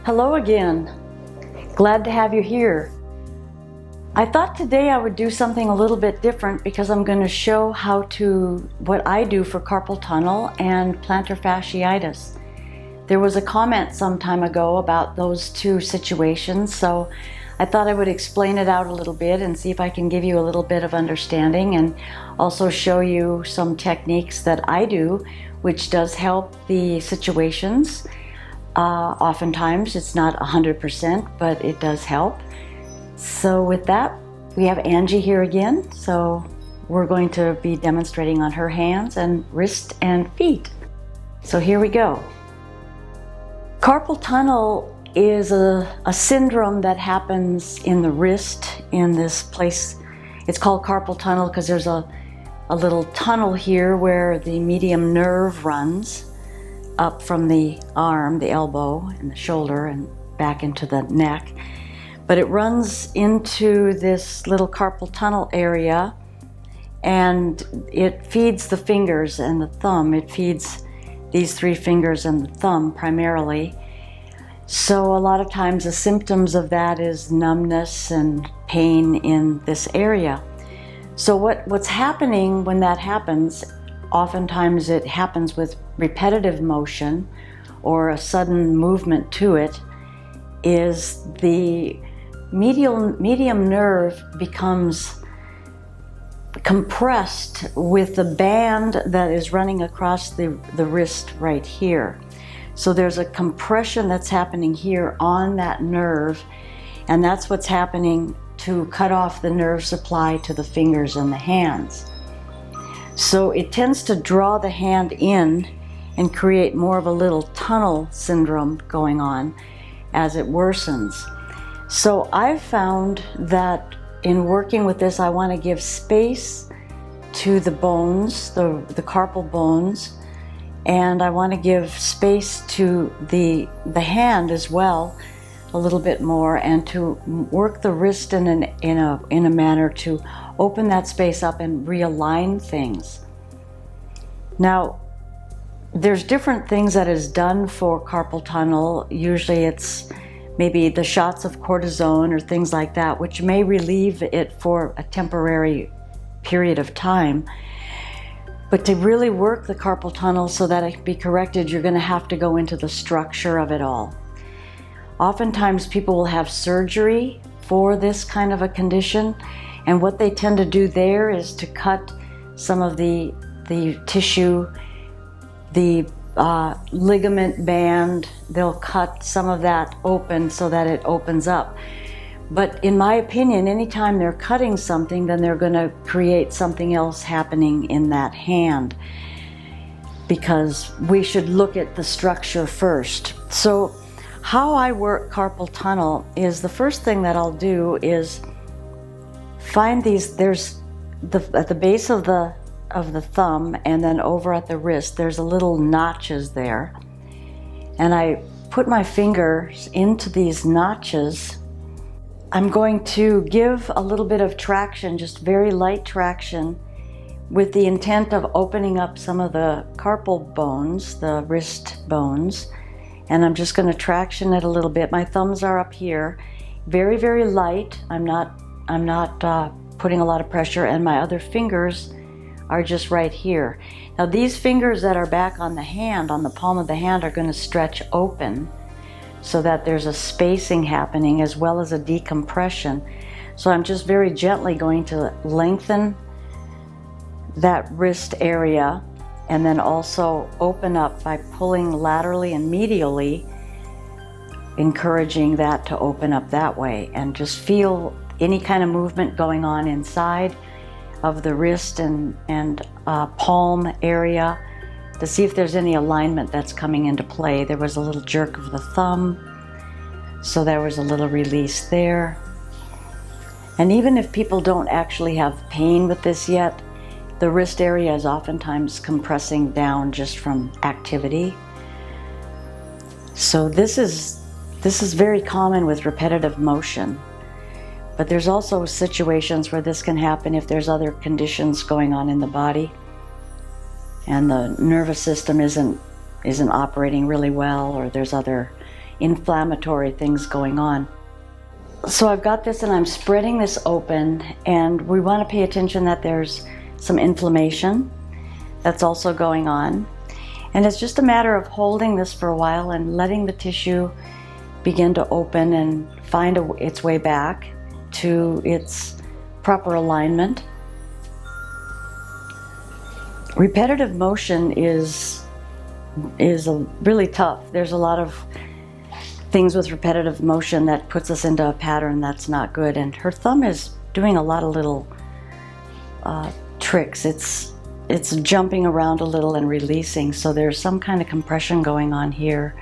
Hello again. Glad to have you here. I thought today I would do something a little bit different because I'm going to show what I do for carpal tunnel and plantar fasciitis. There was a comment some time ago about those two situations, so I thought I would explain it out a little bit and see if I can give you a little bit of understanding and also show you some techniques that I do, which does help the situations. Oftentimes it's not 100%, but it does help. So with that, we have Angie here again. So we're going to be demonstrating on her hands and wrist and feet. So here we go. Carpal tunnel is a syndrome that happens in the wrist, in this place. It's called carpal tunnel because there's a little tunnel here where the medium nerve runs up from the arm, the elbow, and the shoulder, and back into the neck. But it runs into this little carpal tunnel area, and it feeds the fingers and the thumb. It feeds these three fingers and the thumb primarily. So a lot of times the symptoms of that is numbness and pain in this area. So what's happening when that happens, oftentimes it happens with repetitive motion or a sudden movement to it, is the medium nerve becomes compressed with the band that is running across the wrist right here. So there's a compression that's happening here on that nerve, and that's what's happening to cut off the nerve supply to the fingers and the hands. So it tends to draw the hand in and create more of a little tunnel syndrome going on as it worsens. So I've found that in working with this, I want to give space to the bones, the carpal bones, and I want to give space to the hand as well, a little bit more, and to work the wrist in a manner to open that space up and realign things. Now, there's different things that is done for carpal tunnel. Usually it's maybe the shots of cortisone or things like that, which may relieve it for a temporary period of time. But to really work the carpal tunnel so that it can be corrected, you're going to have to go into the structure of it all. Oftentimes people will have surgery for this kind of a condition, and what they tend to do there is to cut some of the tissue, the ligament band. They'll cut some of that open so that it opens up. But in my opinion, anytime they're cutting something, then they're going to create something else happening in that hand, because we should look at the structure first. So how I work carpal tunnel is, the first thing that I'll do is find these, at the base of the thumb and then over at the wrist, there's a little notches there. And I put my fingers into these notches. I'm going to give a little bit of traction, just very light traction, with the intent of opening up some of the carpal bones, the wrist bones. And I'm just going to traction it a little bit. My thumbs are up here, very, very light. I'm not putting a lot of pressure, and my other fingers are just right here. Now these fingers that are back on the hand, on the palm of the hand, are going to stretch open so that there's a spacing happening as well as a decompression. So I'm just very gently going to lengthen that wrist area and then also open up by pulling laterally and medially, encouraging that to open up that way, and just feel any kind of movement going on inside of the wrist and palm area to see if there's any alignment that's coming into play. There was a little jerk of the thumb, so there was a little release there. And even if people don't actually have pain with this yet, the wrist area is oftentimes compressing down just from activity. So this is very common with repetitive motion. But there's also situations where this can happen if there's other conditions going on in the body and the nervous system isn't operating really well, or there's other inflammatory things going on. So I've got this and I'm spreading this open, and we want to pay attention that there's some inflammation that's also going on. And it's just a matter of holding this for a while and letting the tissue begin to open and find its way back to its proper alignment. Repetitive motion is really tough. There's a lot of things with repetitive motion that puts us into a pattern that's not good. And her thumb is doing a lot of little tricks. It's jumping around a little and releasing. So there's some kind of compression going on here.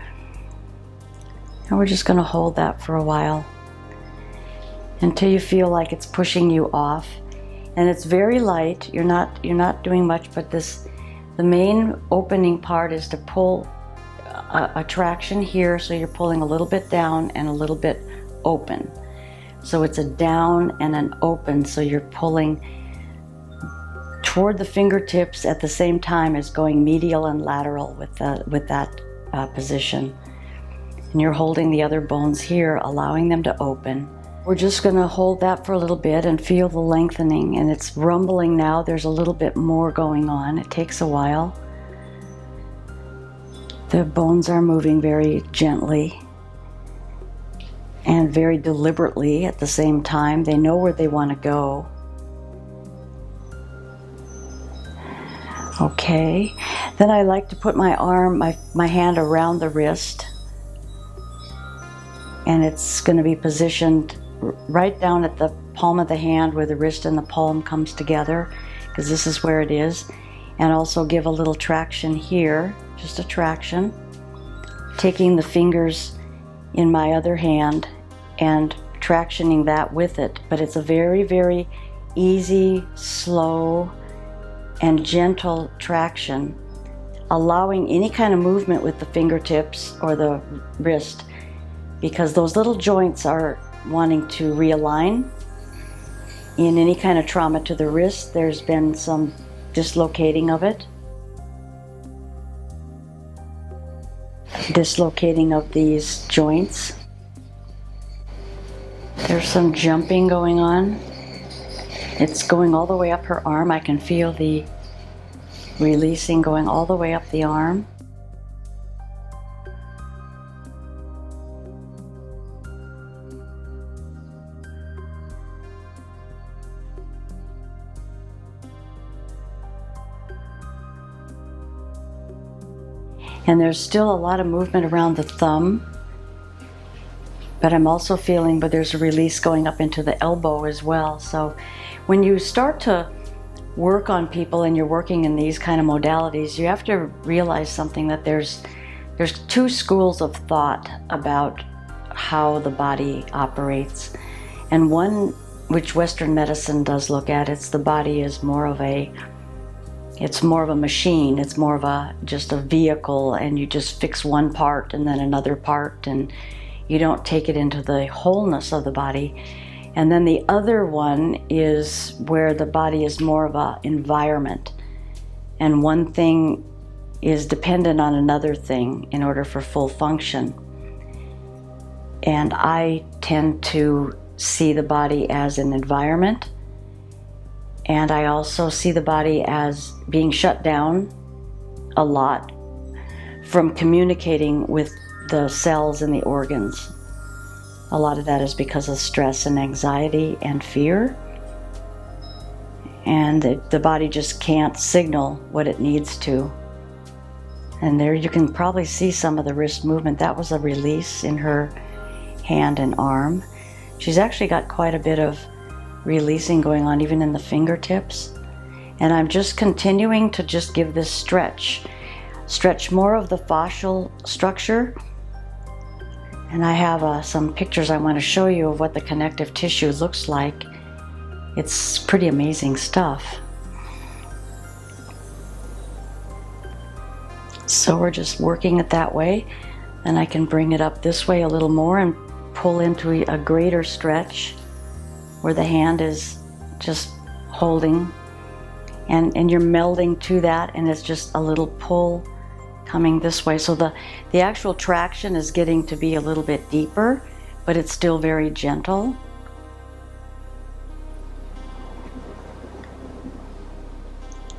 And we're just going to hold that for a while until you feel like it's pushing you off. And it's very light. You're not doing much, but the main opening part is to pull a traction here, so you're pulling a little bit down and a little bit open. So it's a down and an open, so you're pulling toward the fingertips at the same time as going medial and lateral with that position. And you're holding the other bones here, allowing them to open. We're just going to hold that for a little bit and feel the lengthening, and it's rumbling now. There's a little bit more going on. It takes a while. The bones are moving very gently and very deliberately at the same time. They know where they want to go. Okay. Then I like to put my arm, my hand around the wrist, and it's going to be positioned right down at the palm of the hand where the wrist and the palm comes together, because this is where it is. And also give a little traction here, just a traction. Taking the fingers in my other hand and tractioning that with it. But it's a very, very easy, slow, and gentle traction, allowing any kind of movement with the fingertips or the wrist, because those little joints are wanting to realign. In any kind of trauma to the wrist, there's been some dislocating of it. Dislocating of these joints. There's some jumping going on. It's going all the way up her arm. I can feel the releasing going all the way up the arm. And there's still a lot of movement around the thumb, but I'm also feeling, but there's a release going up into the elbow as well. So when you start to work on people and you're working in these kind of modalities, you have to realize something, that there's two schools of thought about how the body operates. And one, which Western medicine does look at, it's the body is more of a machine. It's more of just a vehicle, and you just fix one part and then another part, and you don't take it into the wholeness of the body. And then the other one is where the body is more of an environment, and one thing is dependent on another thing in order for full function. And I tend to see the body as an environment. And I also see the body as being shut down a lot from communicating with the cells and the organs. A lot of that is because of stress and anxiety and fear. And the body just can't signal what it needs to. And there you can probably see some of the wrist movement. That was a release in her hand and arm. She's actually got quite a bit of releasing going on even in the fingertips. And I'm just continuing to just give this stretch more of the fascial structure. And I have some pictures I want to show you of what the connective tissue looks like. It's pretty amazing stuff. So we're just working it that way. Then I can bring it up this way a little more and pull into a greater stretch where the hand is just holding, and you're melding to that, and it's just a little pull coming this way. So the actual traction is getting to be a little bit deeper, but it's still very gentle.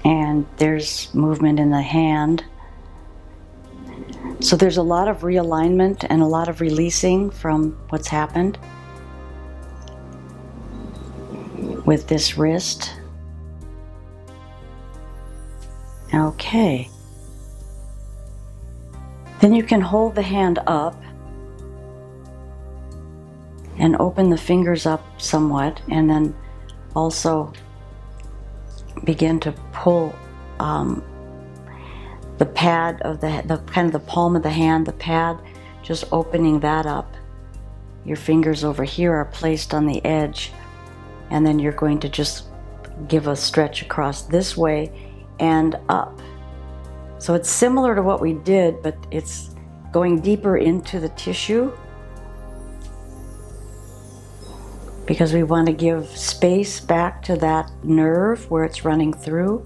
And there's movement in the hand. So there's a lot of realignment and a lot of releasing from what's happened with this wrist. Okay. Then you can hold the hand up and open the fingers up somewhat, and then also begin to pull the pad of the kind of the palm of the hand, the pad, just opening that up. Your fingers over here are placed on the edge, and then you're going to just give a stretch across this way and up. So it's similar to what we did, but it's going deeper into the tissue because we want to give space back to that nerve where it's running through.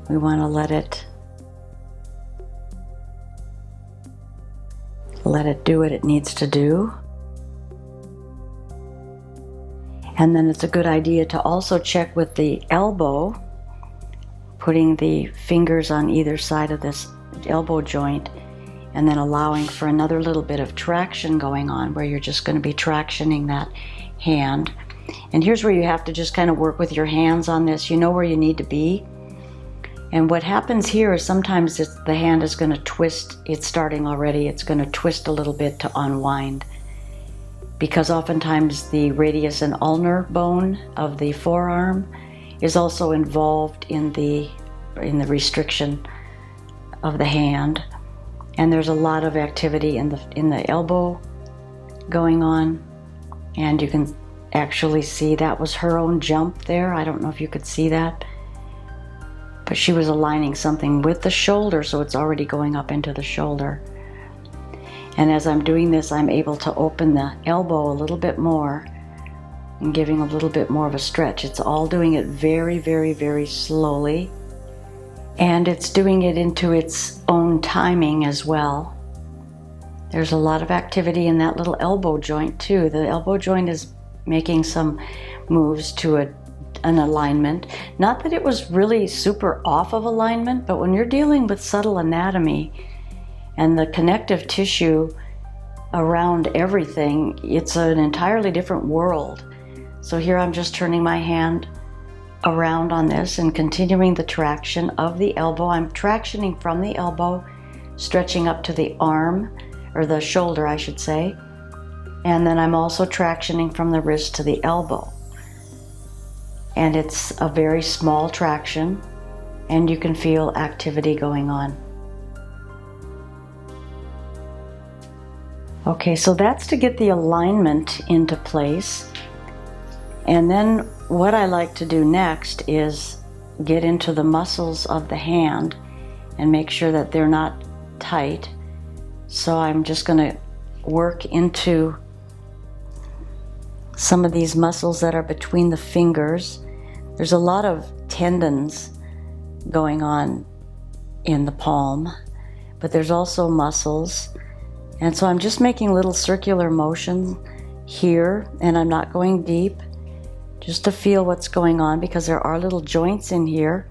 We want to let it do what it needs to do. And then it's a good idea to also check with the elbow, putting the fingers on either side of this elbow joint, and then allowing for another little bit of traction going on where you're just going to be tractioning that hand. And here's where you have to just kind of work with your hands on this. You know where you need to be. And what happens here is sometimes the hand is going to twist. It's starting already. It's going to twist a little bit to unwind, because oftentimes the radius and ulnar bone of the forearm is also involved in the restriction of the hand. And there's a lot of activity in the elbow going on, and you can actually see that was her own jump there. I don't know if you could see that, but she was aligning something with the shoulder, so it's already going up into the shoulder. And as I'm doing this, I'm able to open the elbow a little bit more and giving a little bit more of a stretch. It's all doing it very, very, very slowly, and it's doing it into its own timing as well. There's a lot of activity in that little elbow joint too. The elbow joint is making some moves to an alignment. Not that it was really super off of alignment, but when you're dealing with subtle anatomy and the connective tissue around everything, it's an entirely different world. So here I'm just turning my hand around on this and continuing the traction of the elbow. I'm tractioning from the elbow, stretching up to the arm, or the shoulder I should say, and then I'm also tractioning from the wrist to the elbow. And it's a very small traction, and you can feel activity going on. Okay, so that's to get the alignment into place. And then what I like to do next is get into the muscles of the hand and make sure that they're not tight. So I'm just going to work into some of these muscles that are between the fingers. There's a lot of tendons going on in the palm, but there's also muscles. And so I'm just making little circular motions here, and I'm not going deep, just to feel what's going on, because there are little joints in here.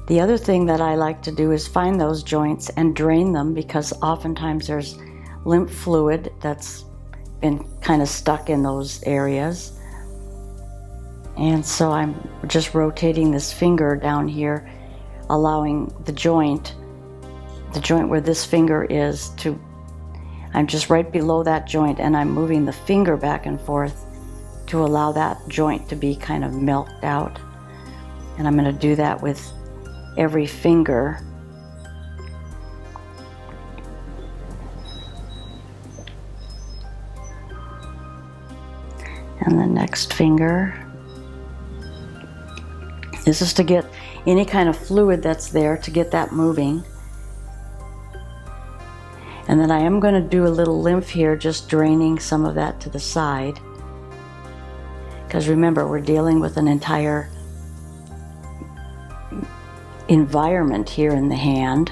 The other thing that I like to do is find those joints and drain them, because oftentimes there's lymph fluid that's been kind of stuck in those areas. And so I'm just rotating this finger down here, allowing the joint where this finger is to, I'm just right below that joint, and I'm moving the finger back and forth to allow that joint to be kind of milked out. And I'm going to do that with every finger. And the next finger. This is to get any kind of fluid that's there, to get that moving. And then I am going to do a little lymph here, just draining some of that to the side. Because remember, we're dealing with an entire environment here in the hand,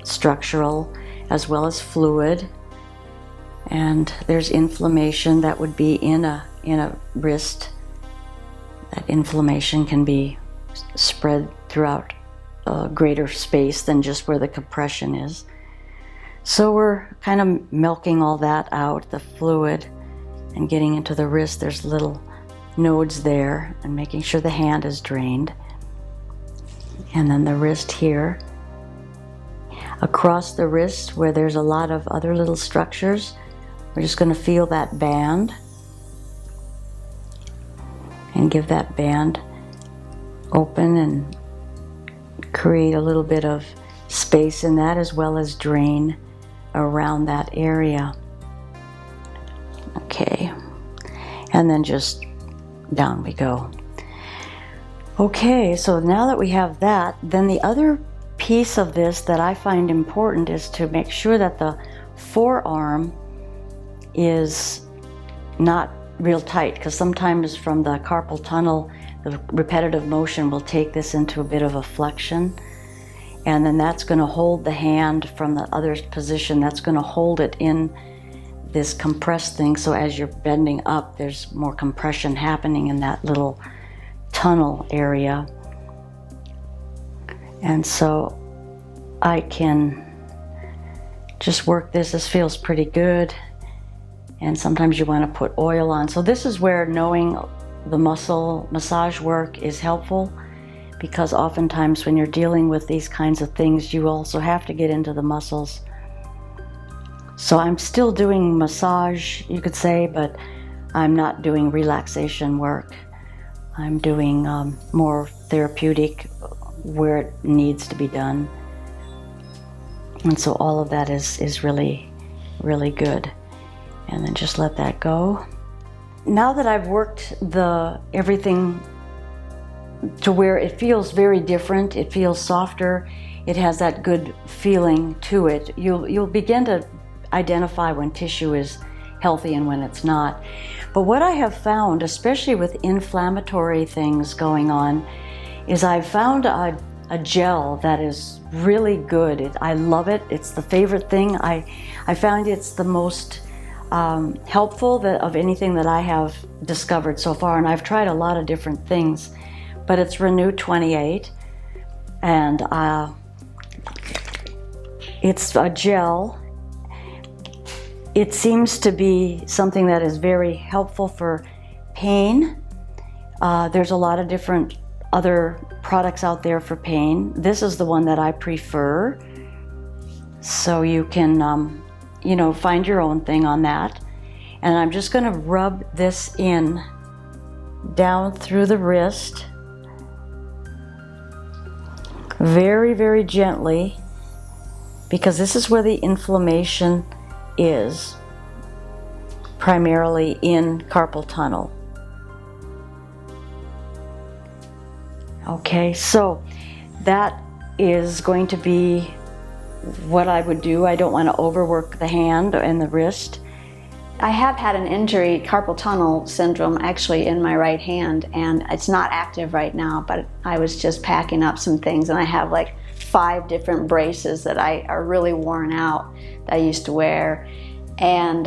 structural as well as fluid. And there's inflammation that would be in a wrist. That inflammation can be spread throughout a greater space than just where the compression is. So we're kind of milking all that out, the fluid, and getting into the wrist. There's little nodes there, and making sure the hand is drained. And then the wrist here. Across the wrist, where there's a lot of other little structures, we're just going to feel that band and give that band open and create a little bit of space in that, as well as drain around that area. Okay, and then just down we go. Okay, so now that we have that, then the other piece of this that I find important is to make sure that the forearm is not real tight, because sometimes from the carpal tunnel, the repetitive motion will take this into a bit of a flexion, and then that's going to hold the hand from the other position. That's going to hold it in this compressed thing, so as you're bending up, there's more compression happening in that little tunnel area. And so I can just work this. This feels pretty good. And sometimes you want to put oil on. So this is where knowing the muscle massage work is helpful, because oftentimes when you're dealing with these kinds of things, you also have to get into the muscles. So I'm still doing massage, you could say, but I'm not doing relaxation work. I'm doing more therapeutic where it needs to be done. And so all of that is really, really good. And then just let that go. Now that I've worked everything to where it feels very different, it feels softer, it has that good feeling to it, you'll begin to identify when tissue is healthy and when it's not. But what I have found, especially with inflammatory things going on, is I've found a gel that is really good. I love it. It's the favorite thing. I found it's the most helpful of anything that I have discovered so far, and I've tried a lot of different things, but it's Renew 28, and it's a gel. It seems to be something that is very helpful for pain. There's a lot of different other products out there for pain. This is the one that I prefer, so you can find your own thing on that. And I'm just going to rub this in down through the wrist very, very gently, because this is where the inflammation is, primarily in carpal tunnel. Okay, so that is going to be what I would do. I don't want to overwork the hand and the wrist. I have had an injury, carpal tunnel syndrome, actually in my right hand, and it's not active right now, but I was just packing up some things, and I have like 5 different braces that are really worn out that I used to wear. And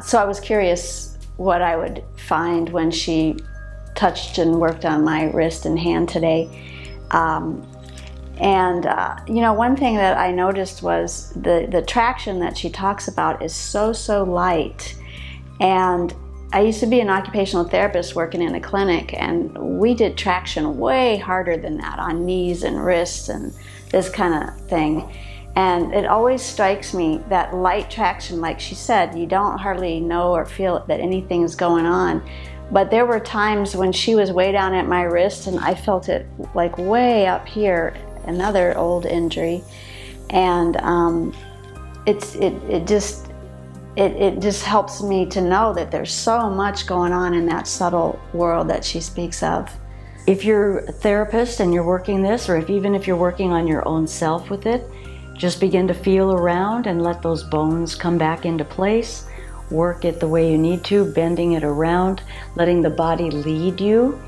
so I was curious what I would find when she touched and worked on my wrist and hand today. One thing that I noticed was the traction that she talks about is so light. And I used to be an occupational therapist working in a clinic, and we did traction way harder than that on knees and wrists and this kind of thing. And it always strikes me that light traction, like she said, you don't hardly know or feel that anything's going on. But there were times when she was way down at my wrist and I felt it like way up here, another old injury. And it just helps me to know that there's so much going on in that subtle world that she speaks of. If you're a therapist and you're working this, or even if you're working on your own self with it, just begin to feel around and let those bones come back into place. Work it the way you need to, bending it around, letting the body lead you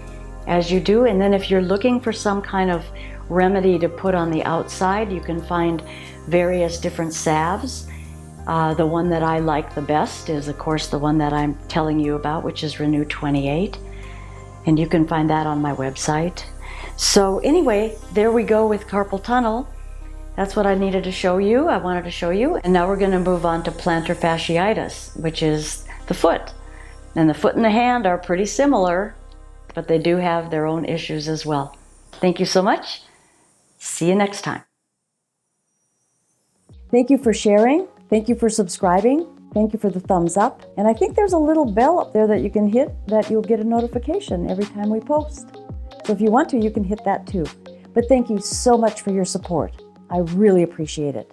as you do. And then if you're looking for some kind of remedy to put on the outside. You can find various different salves. The one that I like the best is, of course, the one that I'm telling you about, which is Renew 28. And you can find that on my website. So anyway, there we go with carpal tunnel. That's what I needed to show you. I wanted to show you. And now we're going to move on to plantar fasciitis, which is the foot. And the foot and the hand are pretty similar, but they do have their own issues as well. Thank you so much. See you next time. Thank you for sharing. Thank you for subscribing. Thank you for the thumbs up. And I think there's a little bell up there that you can hit that you'll get a notification every time we post. So if you want to, you can hit that too. But thank you so much for your support. I really appreciate it.